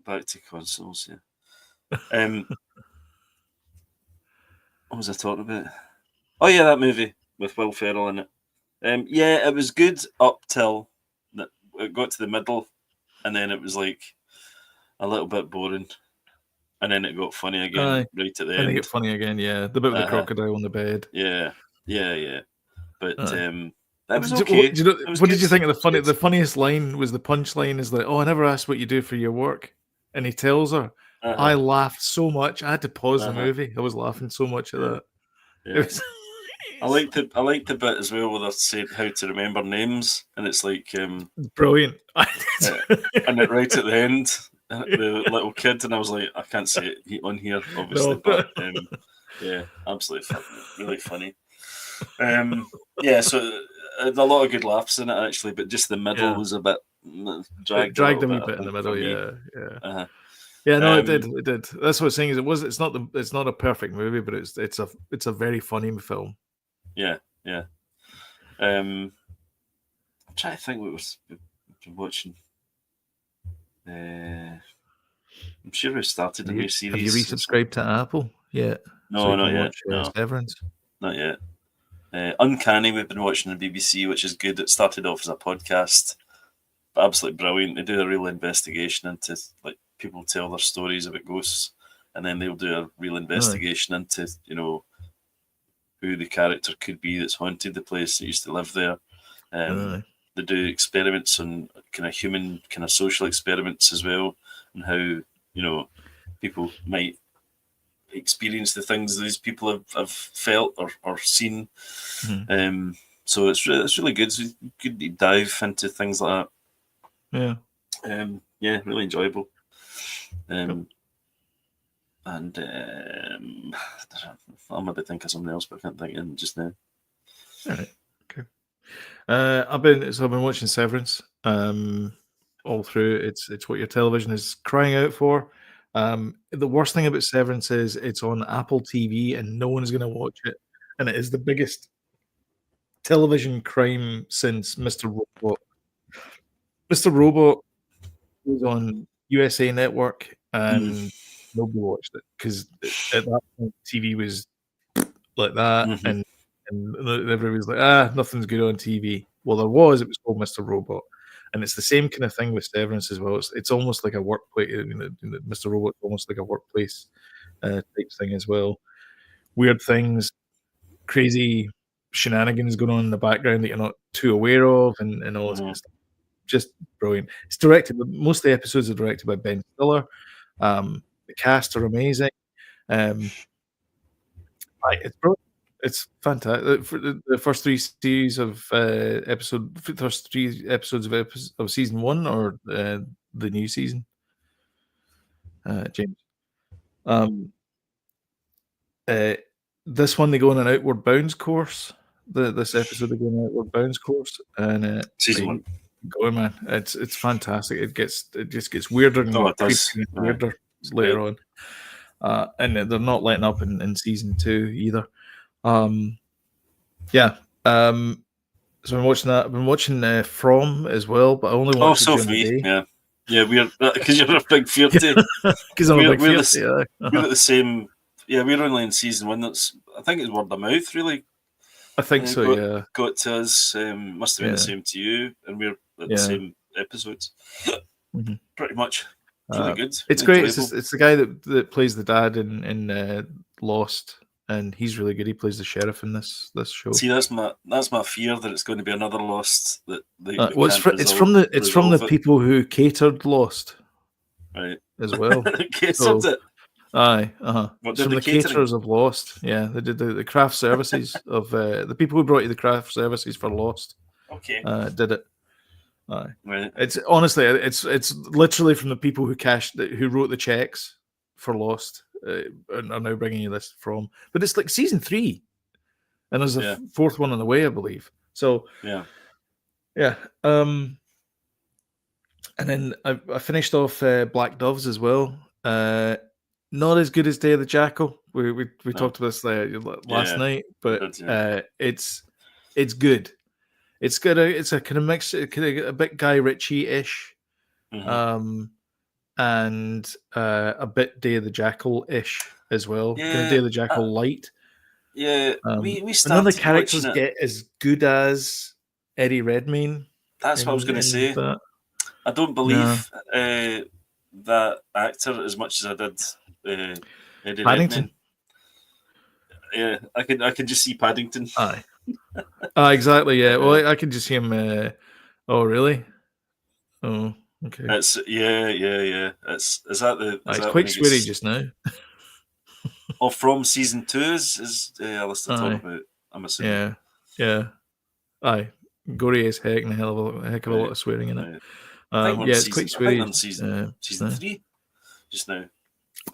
Back to consoles. Yeah. What was I talking about? Oh yeah, that movie with Will Ferrell in it. Yeah, it was good up till it got to the middle, and then it was like a little bit boring, and then it got funny again right at the end. And it got funny again, yeah. The bit with the crocodile on the bed. Yeah. But that was okay. What did you think of the funniest line was the punchline is like, "Oh, I never asked what you do for your work," and he tells her. I laughed so much. I had to pause the movie. I was laughing so much at that. Yeah. I liked the bit as well where they're saying how to remember names, and it's like brilliant. And it right at the end, the little kid, and I was like, I can't say it on here, obviously, but yeah, absolutely really funny. Yeah, so a lot of good laughs in it actually, but just the middle was a bit dragged a wee bit in the middle. Yeah. Yeah, no, it did. That's what I'm saying. It's not a perfect movie, but it's a very funny film. Yeah. I'm trying to think what we've been watching. I'm sure we started a new series. Have you resubscribed to Apple yet? No, not yet. No. Severance? Not yet. Uncanny, we've been watching on BBC, which is good. It started off as a podcast, but absolutely brilliant. They do a real investigation into like people tell their stories about ghosts, and then they'll do a real investigation into who the character could be that's haunted the place that used to live there. They do experiments on kind of human, kind of social experiments as well, and how people might experience the things these people have felt or seen. So it's really good. It's a good deep dive into things like that. Yeah, really enjoyable. And I'll maybe think of something else, but I can't think of it just now. All right. Okay. I've been watching Severance all through. It's what your television is crying out for. The worst thing about Severance is it's on Apple TV and no one's going to watch it, and it is the biggest television crime since Mr. Robot. Mr. Robot was on USA Network and nobody watched it because at that point TV was like that, and everybody was like, nothing's good on TV. Well, it was called Mr. Robot, and it's the same kind of thing with Severance as well. It's almost like a workplace. Mr. Robot's almost like a workplace type thing as well. Weird things, crazy shenanigans going on in the background that you're not too aware of, and all this kind of stuff. Just brilliant. It's directed. Most of the episodes are directed by Ben Stiller. The cast are amazing. It's brilliant. It's fantastic. For the first three series of first three episodes of season one or the new season, James. This one they go on an Outward Bounds course. this episode again with Bounce Course, and Season 1. Going, man, it's fantastic. It just gets weirder and it creepier does. and weirder later on, and they're not letting up in season 2 either. So I've been watching that. I've been watching From as well, but I only watch it during the day. Yeah, we're because you're a big fearty. Because I'm a big fearty. We're at the same. Yeah, we're only in season 1. I think it's word of mouth, really. I think so. Got to us. Must have been the same to you, and we're at the same episodes. Pretty much. It's really good. It's great. It's the guy that plays the dad in Lost, and he's really good. He plays the sheriff in this show. See, that's my fear that it's going to be another Lost that it's from the people who catered Lost, right? As well. Catered it. Aye, It's from the caterers of Lost. Yeah, they did the craft services of the people who brought you the craft services for Lost. Okay, did it. Aye. Right. It's honestly, it's literally from the people who wrote the checks for Lost, and are now bringing you this From. But it's like season 3, and there's a 4th one on the way, I believe. So yeah. And then I finished off Black Doves as well. Not as good as Day of the Jackal. We talked about this last night, but it's good. It's a kind of mix, a bit Guy Ritchie-ish, and a bit Day of the Jackal-ish as well. Yeah, kind of Day of the Jackal light. Yeah, we started. None of the characters get as good as Eddie Redmayne. That's what I was going to say. I don't believe that actor as much as I did Eddie Paddington. Redmayne. Yeah, I can just see Paddington. Aye. Exactly. Yeah. Well, I can just see him. Oh, really? Oh, okay. It's yeah. Is that the? It's quite sweary just now. From season 2 is Alistair talking about? I'm assuming. Yeah. Aye. Gory as heck and a heck of a lot of swearing in it. It's quite sweary. I think on season 3 just now.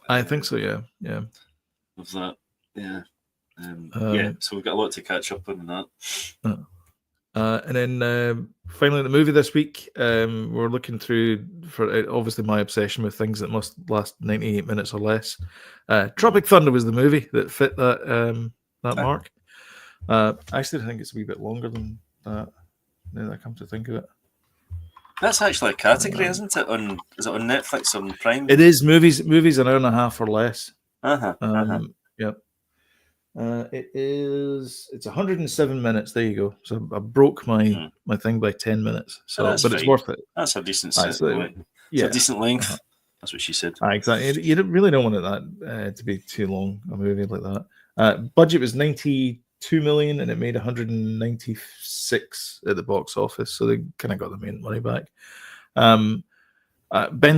I think so. Yeah. Of that. Yeah. So we've got a lot to catch up on that. And then finally, the movie this week, we're looking through for obviously my obsession with things that must last 98 minutes or less. Tropic Thunder was the movie that fit that mark. Actually, I think it's a wee bit longer than that. Now that I come to think of it, that's actually a category, isn't it? Is it on Netflix or on Prime? It is movies an hour and a half or less. Yep. It's 107 minutes. There you go. So I broke my thing by 10 minutes. So, but it's worth it. That's a decent set. It's a decent length. That's what she said. Exactly. You really don't want it to be too long, a movie like that. Budget was 92 million, and it made 196 at the box office. So they kind of got the main money back. Ben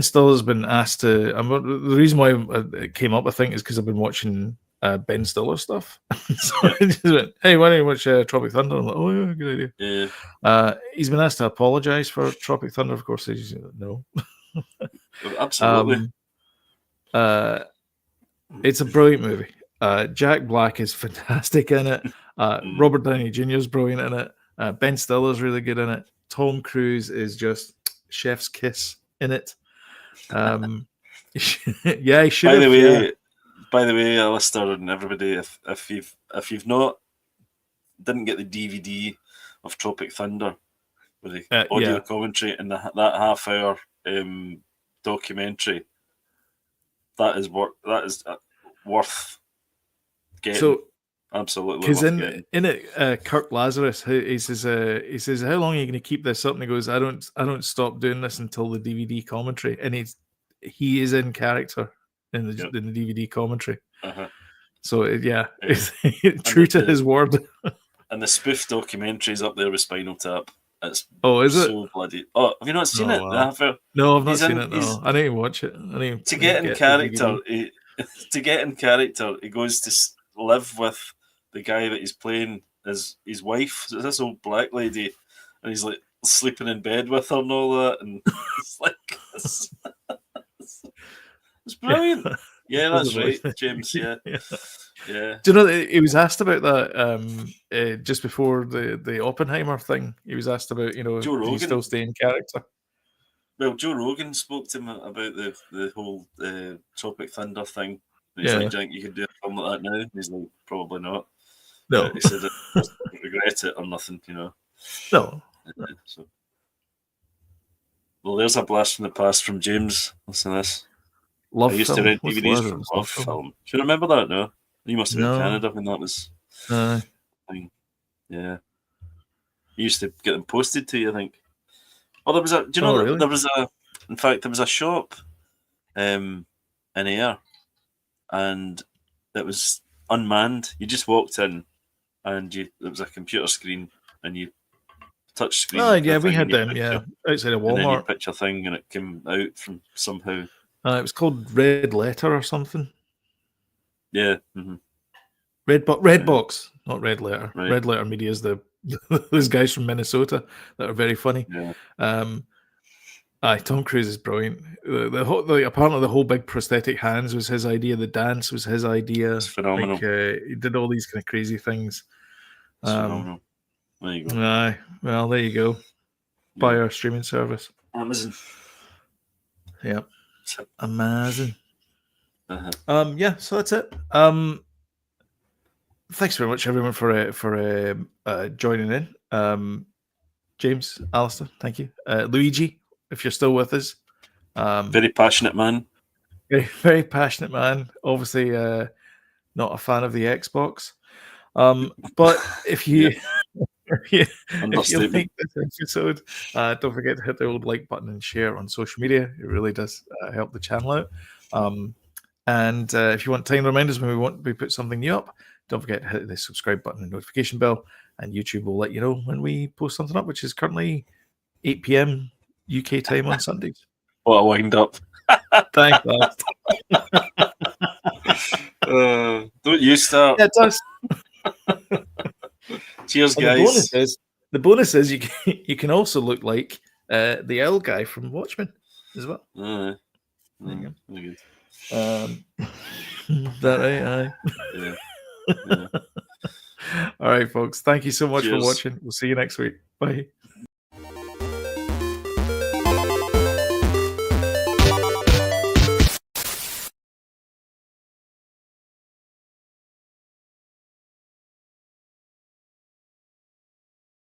Stiller's been asked to. The reason why it came up, I think, is because I've been watching Ben Stiller stuff. So I just went, hey, why don't you watch Tropic Thunder? I'm like, oh yeah, good idea. Yeah. He's been asked to apologize for Tropic Thunder. Of course, he's no. Absolutely. It's a brilliant movie. Jack Black is fantastic in it. Robert Downey Jr. is brilliant in it. Ben Stiller's really good in it. Tom Cruise is just chef's kiss in it. He should have. By the way, Alistair and everybody, if you've not didn't get the DVD of Tropic Thunder with the audio commentary and that half-hour documentary, that is worth getting. So, absolutely, because in it, Kirk Lazarus, he says, how long are you going to keep this up? And he goes, I don't stop doing this until the DVD commentary, and he is in character in the DVD commentary. So it's true to his word. And the spoof documentary is up there with Spinal Tap. It's is it so bloody? Oh, have you not seen it? No, I've not seen it. No, I need to watch it. To get in character, he goes to live with the guy that he's playing as his wife. So this old black lady, and he's like sleeping in bed with her and all that, and it's like it's brilliant. Yeah, that's right, James. Yeah. Yeah. Do you know he was asked about that just before the Oppenheimer thing? He was asked about, Joe do you Rogan. still stay in character? Well, Joe Rogan spoke to him about the whole Tropic Thunder thing. And he's like, "Do you think you could do a film like that now?" And he's like, "Probably not." No. He said, "I don't regret it or nothing, No. So. Well, there's a blast from the past from James. Listen to this. Love I used film. to rent What's DVDs Love from film? Love Film. Do you remember that? No, you must have been in Canada when that was. Thing. Yeah, you used to get them posted to you, I think. Oh, there was a. Do you know that really? there was a? In fact, there was a shop, in Ayr, and it was unmanned. You just walked in, and there was a computer screen, and you touch screen. Oh yeah, we had them. Picture, outside of Walmart. And then you pitch a thing, and it came out from somehow. It was called Red Letter or something. Yeah. Mm-hmm. Red Box, not Red Letter. Right. Red Letter Media is those guys from Minnesota that are very funny. Yeah. Tom Cruise is brilliant. Apparently the whole big prosthetic hands was his idea. The dance was his idea. It's phenomenal. He did all these kind of crazy things. It's phenomenal. There you go. Well, there you go. Buy our streaming service. Amazon. Yeah. Amazing. Uh-huh. Yeah, so that's it. Thanks very much, everyone, for joining in. James, Alistair, thank you. Luigi, if you're still with us. Very passionate man. Very, very passionate man. Obviously, not a fan of the Xbox. But if you... if you like this episode, don't forget to hit the old like button and share on social media. It really does help the channel out. And if you want time reminders when we put something new up, don't forget to hit the subscribe button and notification bell, and YouTube will let you know when we post something up, which is currently 8 p.m. UK time on Sundays. What a wind up. Thanks, don't you start. Yeah, it does. Cheers, guys. The bonus is you can also look like the L guy from Watchmen as well. There you go. Very good. That right? Yeah. All right, folks. Thank you so much Cheers. for watching. We'll see you next week. Bye.